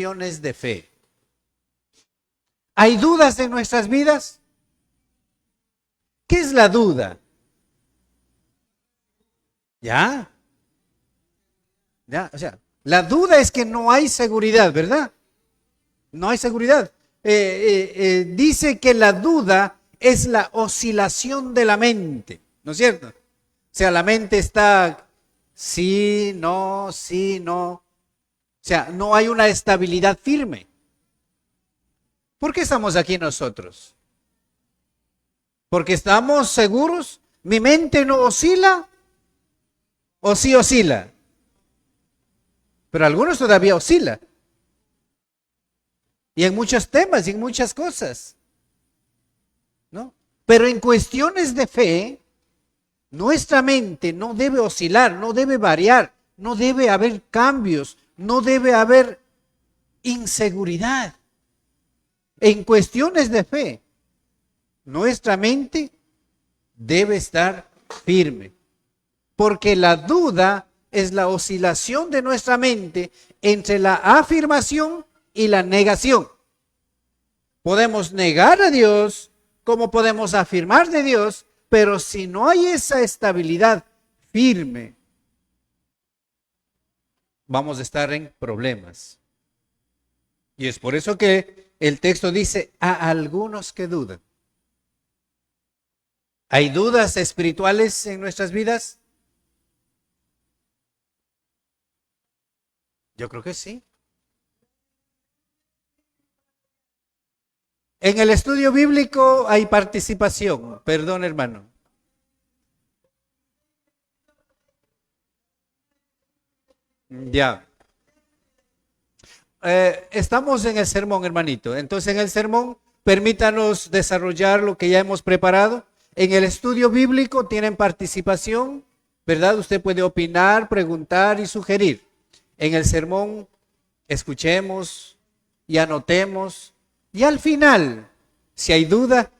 de fe. ¿Hay dudas en nuestras vidas? ¿Qué es la duda? ¿Ya? O sea, la duda es que no hay seguridad, ¿verdad? No hay seguridad. Dice que la duda es la oscilación de la mente, ¿no es cierto? O sea, la mente está sí, no, sí, no. O sea, no hay una estabilidad firme. ¿Por qué estamos aquí nosotros? ¿Porque estamos seguros? ¿Mi mente no oscila? ¿O sí oscila? Pero algunos todavía oscilan. Y en muchos temas y en muchas cosas, ¿no? Pero en cuestiones de fe, nuestra mente no debe oscilar, no debe variar, no debe haber cambios, no debe haber inseguridad. En cuestiones de fe, nuestra mente debe estar firme, porque la duda es la oscilación de nuestra mente entre la afirmación y la negación. Podemos negar a Dios como podemos afirmar de Dios, pero si no hay esa estabilidad firme, vamos a estar en problemas. Y es por eso que el texto dice a algunos que dudan. ¿Hay dudas espirituales en nuestras vidas? Yo creo que sí. En el estudio bíblico hay participación. Perdón, hermano. Ya. Estamos en el sermón, hermanito. Entonces, en el sermón, permítanos desarrollar lo que ya hemos preparado. En el estudio bíblico tienen participación, ¿verdad? Usted puede opinar, preguntar y sugerir. En el sermón, escuchemos y anotemos. Y al final, si hay duda,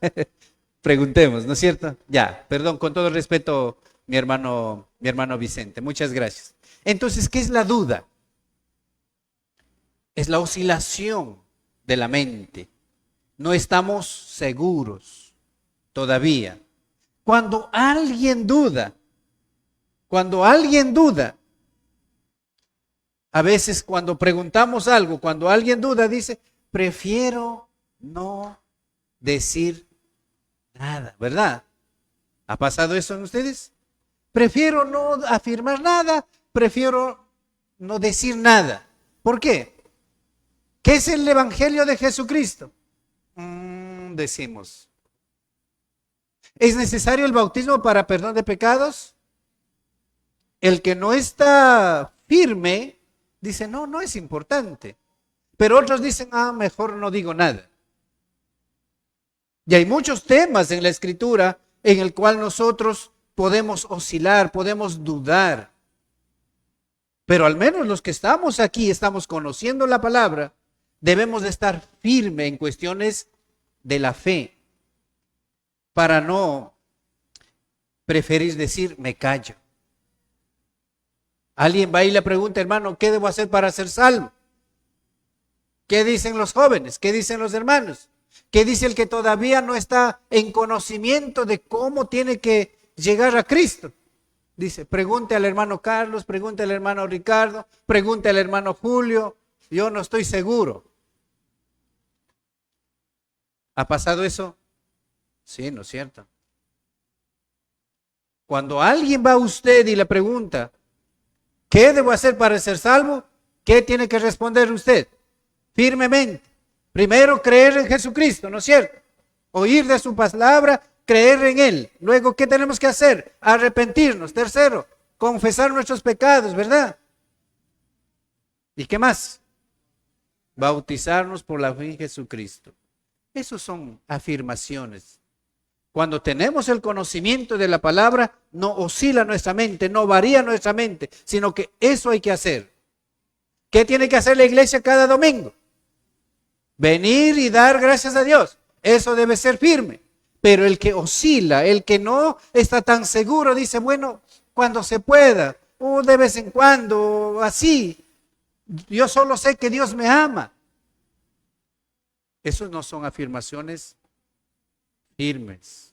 preguntemos, ¿no es cierto? Ya, perdón, con todo el respeto, mi hermano Vicente. Muchas gracias. Entonces, ¿qué es la duda? Es la oscilación de la mente. No estamos seguros todavía. Cuando alguien duda, a veces cuando preguntamos algo, cuando alguien duda, dice, prefiero no decir nada, ¿verdad? ¿Ha pasado eso en ustedes? Prefiero no afirmar nada, prefiero no decir nada. ¿Por qué? ¿Qué es el Evangelio de Jesucristo? Decimos. ¿Es necesario el bautismo para perdón de pecados? El que no está firme dice, no es importante. Pero otros dicen, mejor no digo nada. Y hay muchos temas en la Escritura en el cual nosotros podemos oscilar, podemos dudar. Pero al menos los que estamos aquí, estamos conociendo la palabra, debemos de estar firmes en cuestiones de la fe, para no preferir decir, me callo. Alguien va y le pregunta, hermano, ¿qué debo hacer para ser salvo? ¿Qué dicen los jóvenes? ¿Qué dicen los hermanos? ¿Qué dice el que todavía no está en conocimiento de cómo tiene que llegar a Cristo? Dice, pregunte al hermano Carlos, pregunte al hermano Ricardo, pregunte al hermano Julio, yo no estoy seguro. ¿Ha pasado eso? Sí, ¿no es cierto? Cuando alguien va a usted y le pregunta, ¿qué debo hacer para ser salvo? ¿Qué tiene que responder usted? Firmemente. Primero, creer en Jesucristo, ¿no es cierto? Oír de su palabra, creer en Él. Luego, ¿qué tenemos que hacer? Arrepentirnos. Tercero, confesar nuestros pecados, ¿verdad? ¿Y qué más? Bautizarnos por la fe en Jesucristo. Esas son afirmaciones. Cuando tenemos el conocimiento de la palabra, no oscila nuestra mente, no varía nuestra mente, sino que eso hay que hacer. ¿Qué tiene que hacer la iglesia cada domingo? Venir y dar gracias a Dios. Eso debe ser firme. Pero el que oscila, el que no está tan seguro, dice, bueno, cuando se pueda, o de vez en cuando, así. Yo solo sé que Dios me ama. Esos no son afirmaciones firmes.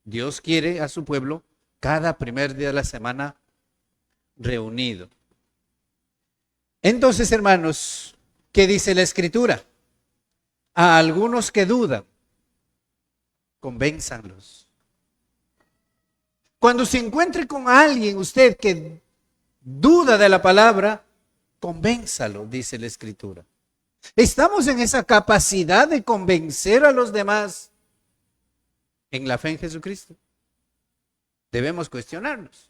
Dios quiere a su pueblo cada primer día de la semana reunido. Entonces, hermanos, ¿qué dice la Escritura? A algunos que dudan, convénzanlos. Cuando se encuentre con alguien usted que duda de la palabra, convénzalo, dice la Escritura. ¿Estamos en esa capacidad de convencer a los demás en la fe en Jesucristo? Debemos cuestionarnos.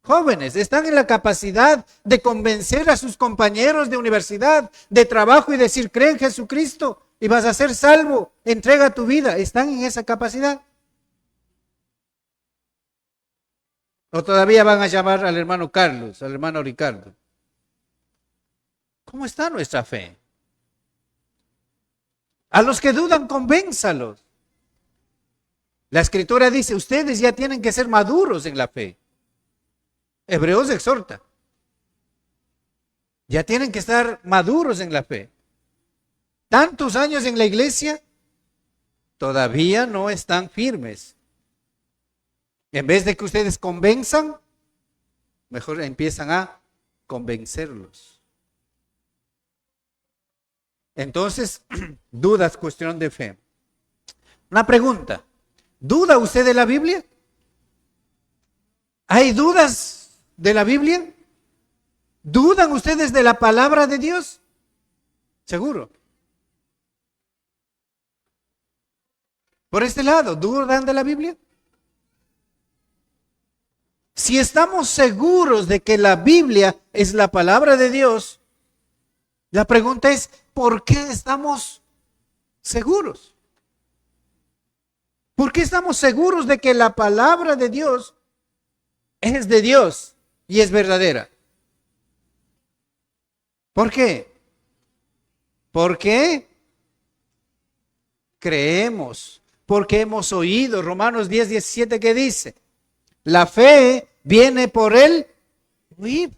Jóvenes, ¿están en la capacidad de convencer a sus compañeros de universidad, de trabajo y decir, cree en Jesucristo y vas a ser salvo, entrega tu vida? ¿Están en esa capacidad? ¿O todavía van a llamar al hermano Carlos, al hermano Ricardo? ¿Cómo está nuestra fe? A los que dudan, convénzalos. La Escritura dice, ustedes ya tienen que ser maduros en la fe. Hebreos exhorta. Ya tienen que estar maduros en la fe. Tantos años en la iglesia, todavía no están firmes. En vez de que ustedes convenzan, mejor empiezan a convencerlos. Entonces, dudas, cuestión de fe. Una pregunta, ¿duda usted de la Biblia? ¿Hay dudas de la Biblia? ¿Dudan ustedes de la palabra de Dios? Seguro. Por este lado, ¿dudan de la Biblia? Si estamos seguros de que la Biblia es la palabra de Dios, la pregunta es, ¿por qué estamos seguros? ¿Por qué estamos seguros de que la palabra de Dios es de Dios y es verdadera? ¿Por qué? Porque creemos, porque hemos oído. Romanos 10:17, ¿qué dice? La fe viene por el oír.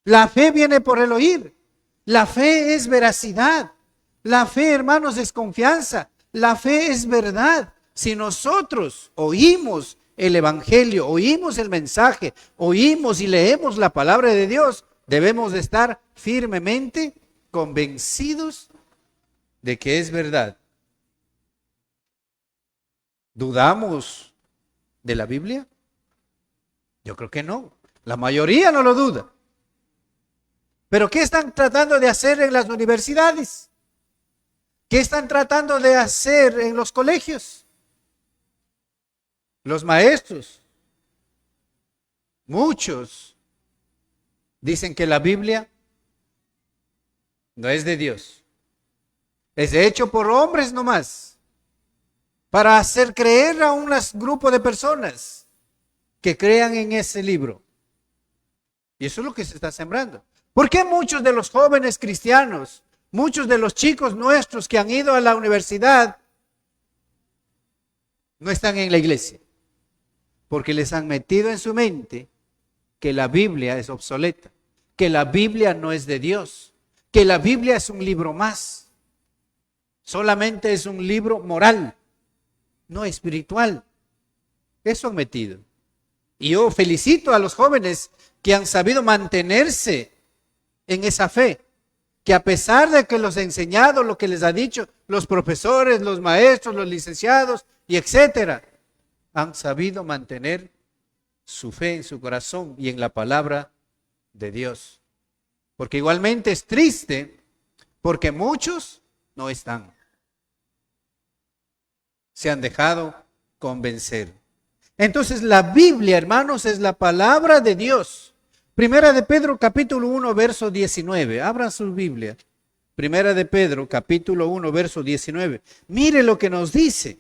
La fe viene por el oír. La fe es veracidad. La fe, hermanos, es confianza. La fe es verdad. Si nosotros oímos el evangelio, oímos el mensaje, oímos y leemos la palabra de Dios, debemos de estar firmemente convencidos de que es verdad. ¿Dudamos de la Biblia? Yo creo que no. La mayoría no lo duda. Pero ¿qué están tratando de hacer en las universidades? ¿Qué están tratando de hacer en los colegios? Los maestros, muchos, dicen que la Biblia no es de Dios. Es hecho por hombres nomás, para hacer creer a un grupo de personas que crean en ese libro. Y eso es lo que se está sembrando. ¿Por qué muchos de los jóvenes cristianos, muchos de los chicos nuestros que han ido a la universidad, no están en la iglesia? Porque les han metido en su mente que la Biblia es obsoleta, que la Biblia no es de Dios, que la Biblia es un libro más. Solamente es un libro moral, no espiritual. Eso han metido. Y yo felicito a los jóvenes que han sabido mantenerse en esa fe, que a pesar de que los he enseñado, lo que les ha dicho los profesores, los maestros, los licenciados y etcétera, han sabido mantener su fe en su corazón y en la palabra de Dios. Porque igualmente es triste porque muchos no están. Se han dejado convencer. Entonces la Biblia, hermanos, es la palabra de Dios. Primera de Pedro, capítulo 1, verso 19. Abran su Biblia. Primera de Pedro, capítulo 1, verso 19. Mire lo que nos dice.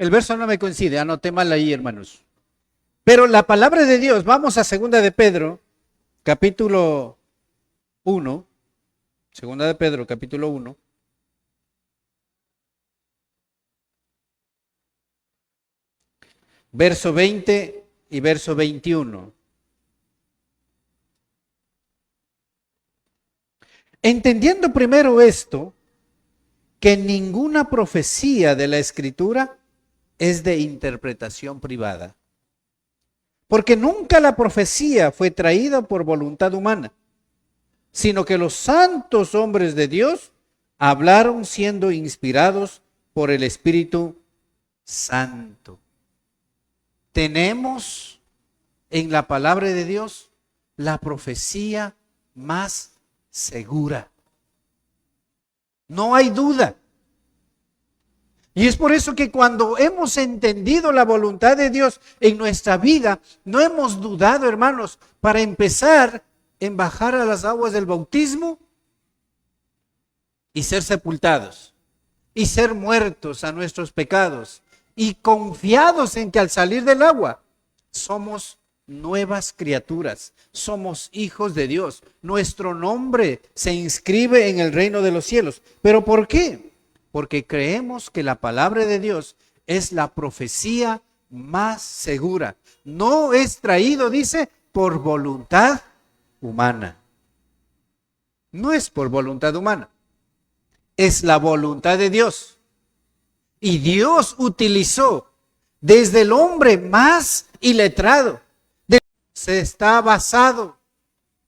El verso no me coincide, anoté mal ahí, hermanos. Pero la palabra de Dios, vamos a segunda de Pedro, capítulo 1. Segunda de Pedro, capítulo 1. Verso 20 y verso 21. Entendiendo primero esto, que ninguna profecía de la Escritura es de interpretación privada. Porque nunca la profecía fue traída por voluntad humana, sino que los santos hombres de Dios hablaron siendo inspirados por el Espíritu Santo. Tenemos en la palabra de Dios la profecía más segura. No hay duda. Y es por eso que cuando hemos entendido la voluntad de Dios en nuestra vida, no hemos dudado, hermanos, para empezar en bajar a las aguas del bautismo y ser sepultados y ser muertos a nuestros pecados y confiados en que al salir del agua somos nuevas criaturas, somos hijos de Dios. Nuestro nombre se inscribe en el reino de los cielos. ¿Pero por qué? Porque creemos que la palabra de Dios es la profecía más segura. No es traído, dice, por voluntad humana. No es por voluntad humana. Es la voluntad de Dios. Y Dios utilizó desde el hombre más iletrado. ¿Se está basado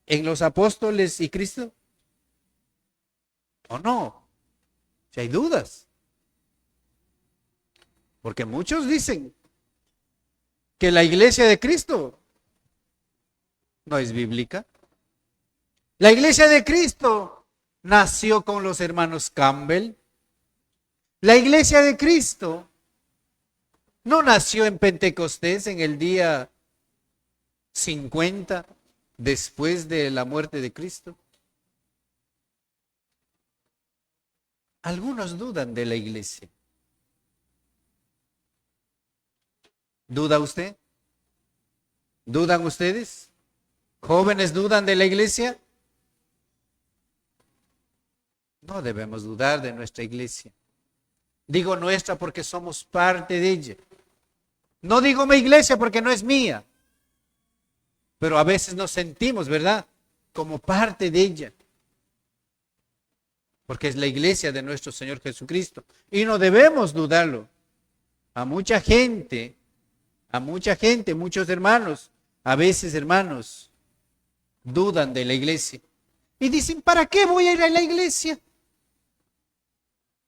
en los apóstoles y Cristo? ¿O no? Si hay dudas. Porque muchos dicen que la iglesia de Cristo no es bíblica. La iglesia de Cristo nació con los hermanos Campbell. La iglesia de Cristo no nació en Pentecostés en el día 50 después de la muerte de Cristo. Algunos dudan de la iglesia. ¿Duda usted? ¿Dudan ustedes? ¿Jóvenes dudan de la iglesia? No debemos dudar de nuestra iglesia. Digo nuestra porque somos parte de ella. No digo mi iglesia porque no es mía. Pero a veces nos sentimos, ¿verdad?, como parte de ella. Porque es la iglesia de nuestro Señor Jesucristo. Y no debemos dudarlo. A mucha gente, muchos hermanos, a veces hermanos, dudan de la iglesia. Y dicen, ¿para qué voy a ir a la iglesia?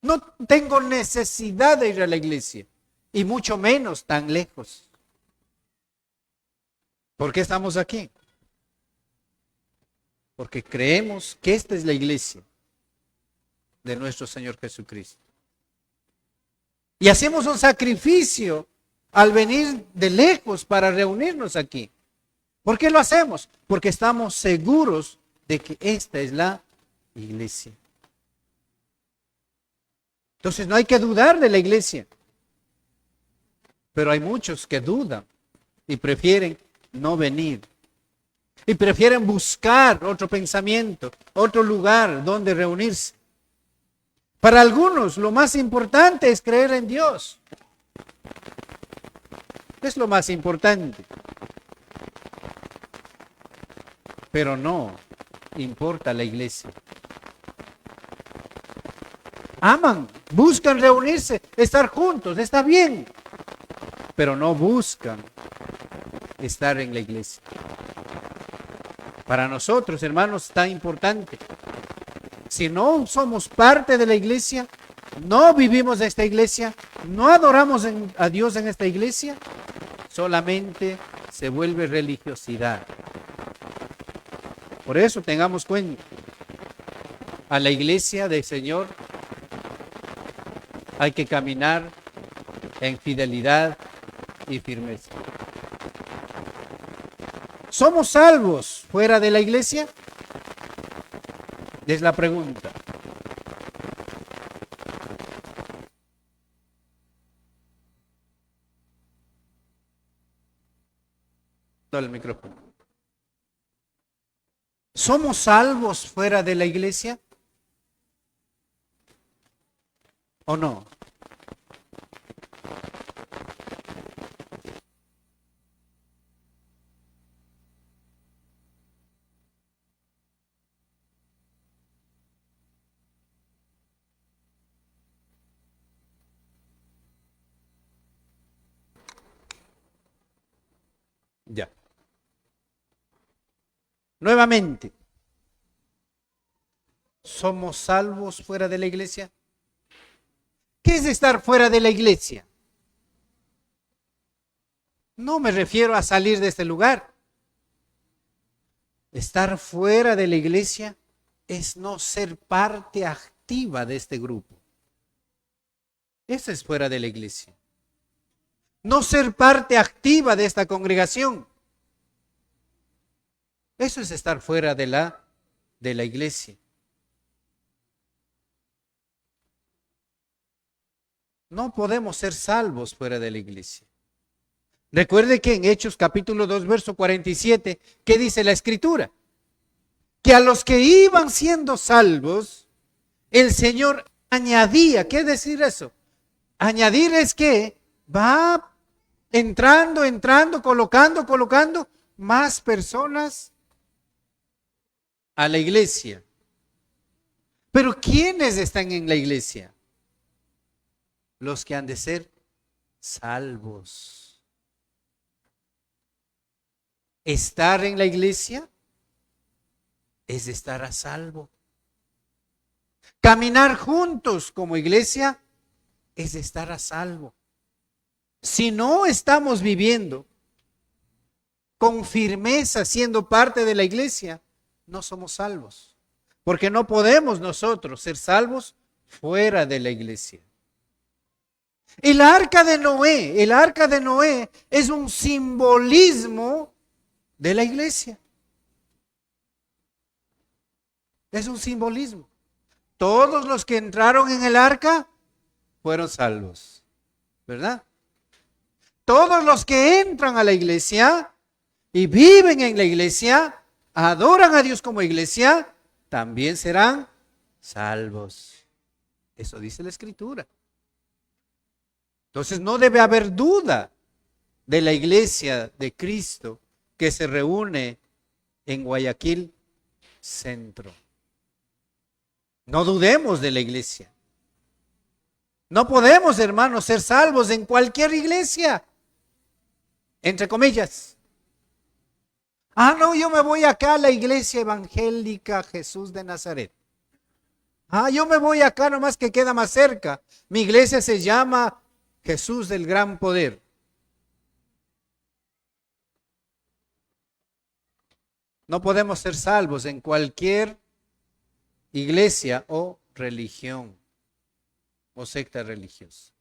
No tengo necesidad de ir a la iglesia. Y mucho menos tan lejos. ¿Por qué estamos aquí? Porque creemos que esta es la iglesia de nuestro Señor Jesucristo. Y hacemos un sacrificio al venir de lejos para reunirnos aquí. ¿Por qué lo hacemos? Porque estamos seguros de que esta es la iglesia. Entonces no hay que dudar de la iglesia. Pero hay muchos que dudan y prefieren no venir. Y prefieren buscar otro pensamiento, otro lugar donde reunirse. Para algunos lo más importante es creer en Dios. Es lo más importante. Pero no importa la iglesia. Aman, buscan reunirse, estar juntos, está bien. Pero no buscan estar en la iglesia. Para nosotros, hermanos, tan importante. Si no somos parte de la iglesia, no vivimos de esta iglesia, no adoramos a Dios en esta iglesia, solamente se vuelve religiosidad. Por eso tengamos cuenta, a la iglesia del Señor hay que caminar en fidelidad y firmeza. ¿Somos salvos fuera de la iglesia? Es la pregunta. pastor el micrófono. ¿Somos salvos fuera de la iglesia? ¿O no? Ya. Nuevamente, ¿somos salvos fuera de la iglesia? ¿Qué es estar fuera de la iglesia? No me refiero a salir de este lugar. Estar fuera de la iglesia es no ser parte activa de este grupo. Eso es fuera de la iglesia. No ser parte activa de esta congregación. Eso es estar fuera de la iglesia. No podemos ser salvos fuera de la iglesia. Recuerde que en Hechos capítulo 2, verso 47, ¿qué dice la Escritura? Que a los que iban siendo salvos, el Señor añadía. ¿Qué es decir eso? Añadir es que va entrando, colocando más personas a la iglesia. Pero ¿quiénes están en la iglesia? Los que han de ser salvos. Estar en la iglesia es estar a salvo. Caminar juntos como iglesia es estar a salvo. Si no estamos viviendo con firmeza siendo parte de la iglesia, no somos salvos. Porque no podemos nosotros ser salvos fuera de la iglesia. El arca de Noé es un simbolismo de la iglesia. Es un simbolismo. Todos los que entraron en el arca fueron salvos, ¿verdad? Todos los que entran a la iglesia y viven en la iglesia, adoran a Dios como iglesia, también serán salvos. Eso dice la Escritura. Entonces no debe haber duda de la iglesia de Cristo que se reúne en Guayaquil Centro. No dudemos de la iglesia. No podemos, hermanos, ser salvos en cualquier iglesia. Entre comillas. No, yo me voy acá a la iglesia evangélica Jesús de Nazaret. Yo me voy acá nomás que queda más cerca. Mi iglesia se llama Jesús del Gran Poder. No podemos ser salvos en cualquier iglesia o religión o secta religiosa.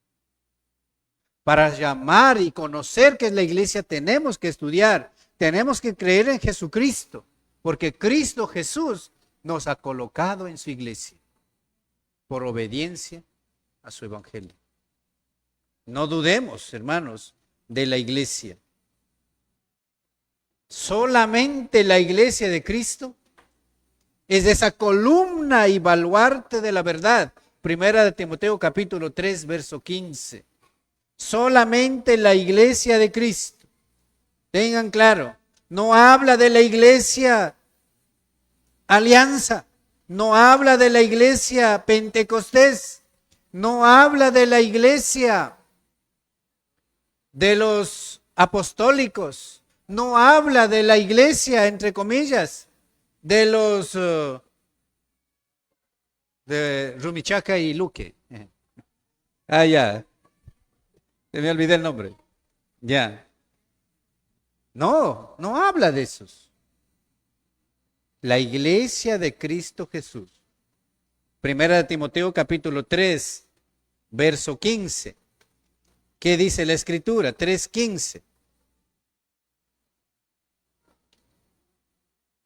Para llamar y conocer qué es la iglesia tenemos que estudiar, tenemos que creer en Jesucristo, porque Cristo Jesús nos ha colocado en su iglesia por obediencia a su evangelio. No dudemos, hermanos, de la iglesia. Solamente la iglesia de Cristo es esa columna y baluarte de la verdad. Primera de Timoteo capítulo 3, verso 15. Solamente la iglesia de Cristo. Tengan claro, no habla de la iglesia Alianza, no habla de la iglesia Pentecostés, no habla de la iglesia de los apostólicos, no habla de la iglesia, entre comillas, de los de Rumichaca y Luque. Ya. Se me olvidé el nombre. Ya. No habla de esos. La iglesia de Cristo Jesús. Primera de Timoteo capítulo 3, verso 15. ¿Qué dice la Escritura? 3:15.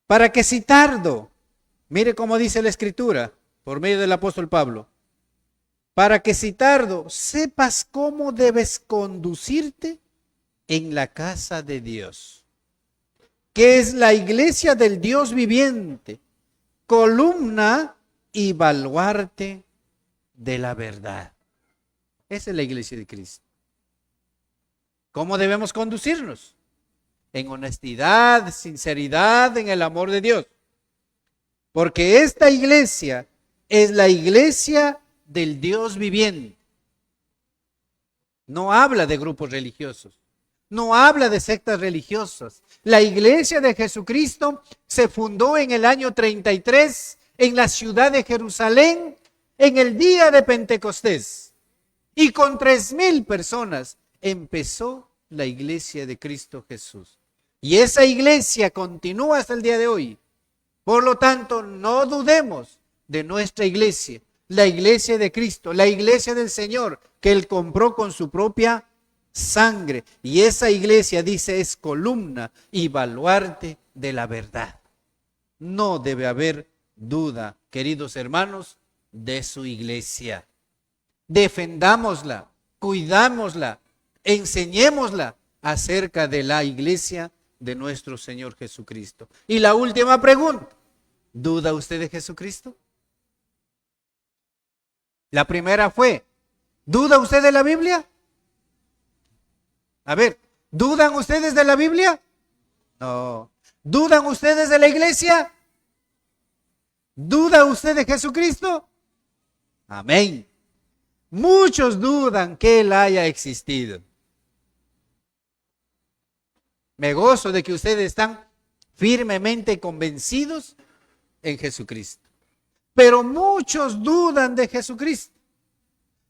Para que si tardo, mire cómo dice la Escritura, por medio del apóstol Pablo, para que si tardo, sepas cómo debes conducirte en la casa de Dios. que es la iglesia del Dios viviente, columna y baluarte de la verdad. Esa es la iglesia de Cristo. ¿Cómo debemos conducirnos? En honestidad, sinceridad, en el amor de Dios. Porque esta iglesia es la iglesia del Dios viviente. No habla de grupos religiosos. No habla de sectas religiosas. La iglesia de Jesucristo se fundó en el año 33 en la ciudad de Jerusalén en el día de Pentecostés. Y con 3,000 personas empezó la iglesia de Cristo Jesús. Y esa iglesia continúa hasta el día de hoy. Por lo tanto, no dudemos de nuestra iglesia, la iglesia de Cristo, la iglesia del Señor, que Él compró con su propia sangre. Y esa iglesia, dice, es columna y baluarte de la verdad. No debe haber duda, queridos hermanos, de su iglesia. Defendámosla, cuidámosla, enseñémosla acerca de la iglesia de nuestro Señor Jesucristo. Y la última pregunta, ¿duda usted de Jesucristo? La primera fue, ¿duda usted de la Biblia? A ver, ¿dudan ustedes de la Biblia? No. ¿Dudan ustedes de la iglesia? ¿Duda usted de Jesucristo? Amén. Muchos dudan que Él haya existido. Me gozo de que ustedes están firmemente convencidos en Jesucristo. Pero muchos dudan de Jesucristo.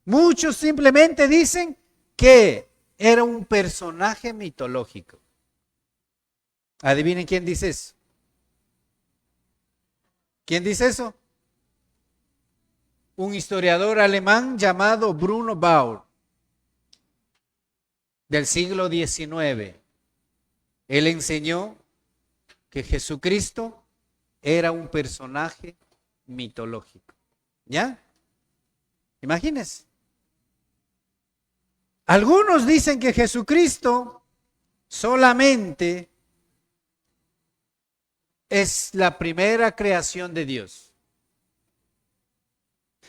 Muchos simplemente dicen que era un personaje mitológico. Adivinen quién dice eso. ¿Quién dice eso? Un historiador alemán llamado Bruno Bauer, del siglo XIX. Él enseñó que Jesucristo era un personaje mitológico. ¿Ya? Imagínense. Algunos dicen que Jesucristo solamente es la primera creación de Dios.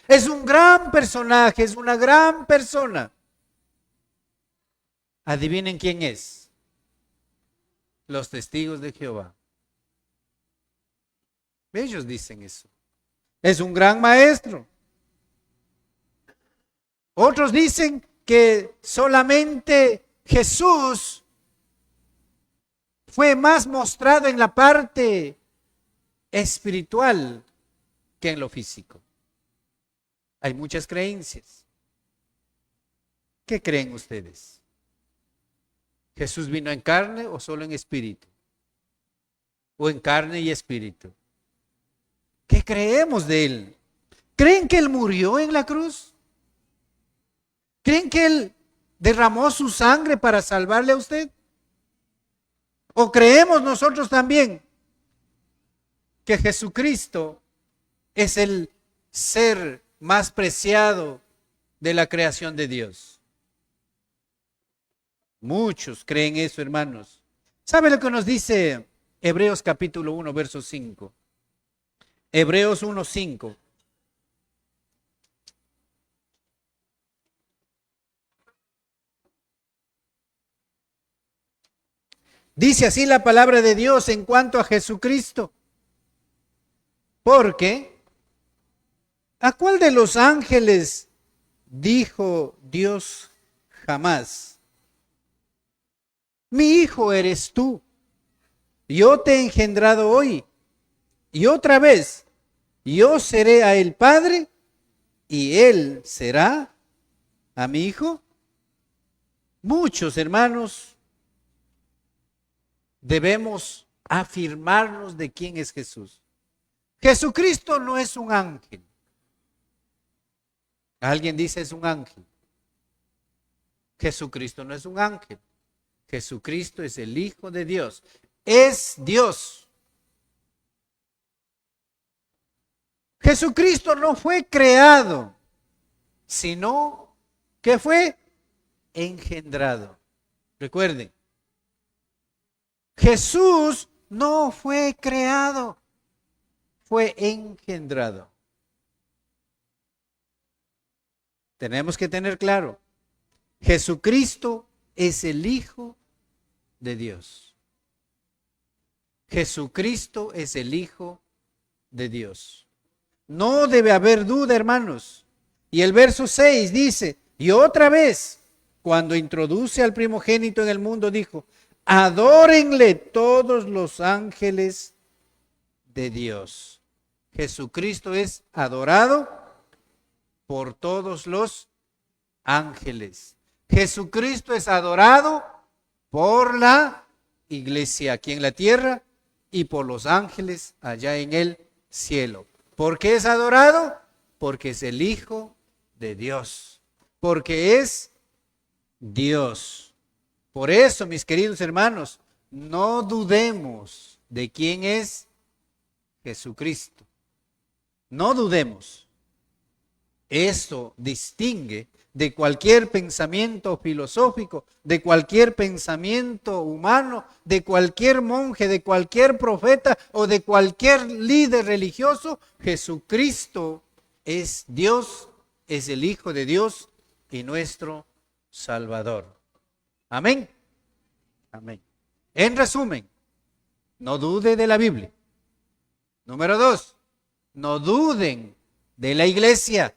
Es un gran personaje, es una gran persona. Adivinen quién es. Los testigos de Jehová. Ellos dicen eso. Es un gran maestro. Otros dicen que solamente Jesús fue más mostrado en la parte espiritual que en lo físico. Hay muchas creencias. ¿Qué creen ustedes? ¿Jesús vino en carne o solo en espíritu? ¿O en carne y espíritu? ¿Qué creemos de Él? ¿Creen que Él murió en la cruz? ¿Creen que Él derramó su sangre para salvarle a usted? ¿O creemos nosotros también que Jesucristo es el ser más preciado de la creación de Dios? Muchos creen eso, hermanos. ¿Sabe lo que nos dice Hebreos capítulo 1, verso 5? Hebreos 1, 5. Dice así la palabra de Dios en cuanto a Jesucristo. Porque, ¿a cuál de los ángeles dijo Dios jamás? Mi hijo eres tú, yo te he engendrado hoy, y otra vez, yo seré a él padre, y él será a mi hijo. Muchos hermanos debemos afirmarnos de quién es Jesús. Jesucristo no es un ángel. Alguien dice es un ángel. Jesucristo no es un ángel. Jesucristo es el Hijo de Dios. Es Dios. Jesucristo no fue creado, sino que fue engendrado. Recuerden, Jesús No fue creado, fue engendrado. Tenemos que tener claro, Jesucristo es el Hijo de Dios. Jesucristo es el Hijo de Dios. No debe haber duda, hermanos. Y el verso 6 dice, y otra vez, cuando introduce al primogénito en el mundo, dijo, adórenle todos los ángeles de Dios. Jesucristo es adorado por todos los ángeles. Jesucristo es adorado por la iglesia aquí en la tierra y por los ángeles allá en el cielo. ¿Por qué es adorado? Porque es el Hijo de Dios. Porque es Dios. Por eso, mis queridos hermanos, no dudemos de quién es Jesucristo. No dudemos. Esto distingue de cualquier pensamiento filosófico, de cualquier pensamiento humano, de cualquier monje, de cualquier profeta o de cualquier líder religioso. Jesucristo es Dios, es el Hijo de Dios y nuestro Salvador. Amén. Amén. En resumen, no dude de la Biblia. Número 2, no duden de la iglesia.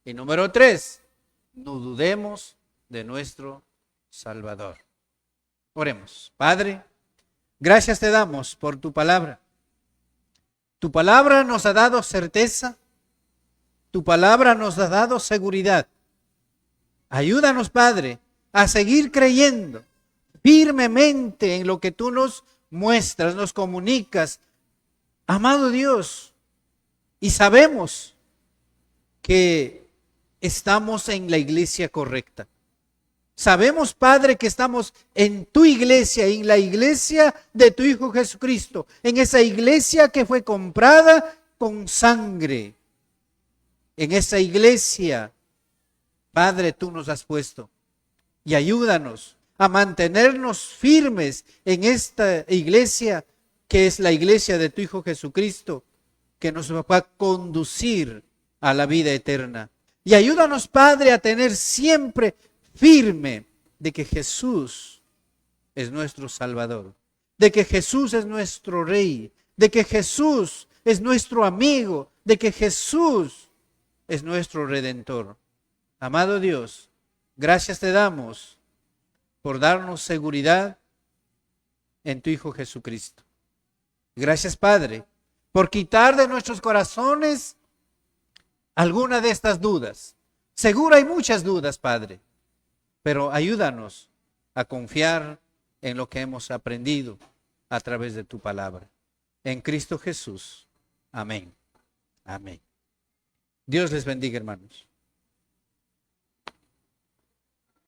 Y número 3, no dudemos de nuestro Salvador. Oremos. Padre, gracias te damos por tu palabra. Tu palabra nos ha dado certeza. Tu palabra nos ha dado seguridad. Ayúdanos, Padre, a seguir creyendo firmemente en lo que tú nos muestras, nos comunicas. Amado Dios, y sabemos que estamos en la iglesia correcta. Sabemos, Padre, que estamos en tu iglesia, en la iglesia de tu Hijo Jesucristo, en esa iglesia que fue comprada con sangre. En esa iglesia, Padre, tú nos has puesto. Y ayúdanos a mantenernos firmes en esta iglesia, que es la iglesia de tu Hijo Jesucristo, que nos va a conducir a la vida eterna. Y ayúdanos, Padre, a tener siempre firme de que Jesús es nuestro Salvador, de que Jesús es nuestro Rey, de que Jesús es nuestro amigo, de que Jesús es nuestro Redentor. Amado Dios, gracias te damos por darnos seguridad en tu Hijo Jesucristo. Gracias, Padre, por quitar de nuestros corazones alguna de estas dudas. Seguro hay muchas dudas, Padre, pero ayúdanos a confiar en lo que hemos aprendido a través de tu palabra. En Cristo Jesús. Amén. Amén. Dios les bendiga, hermanos.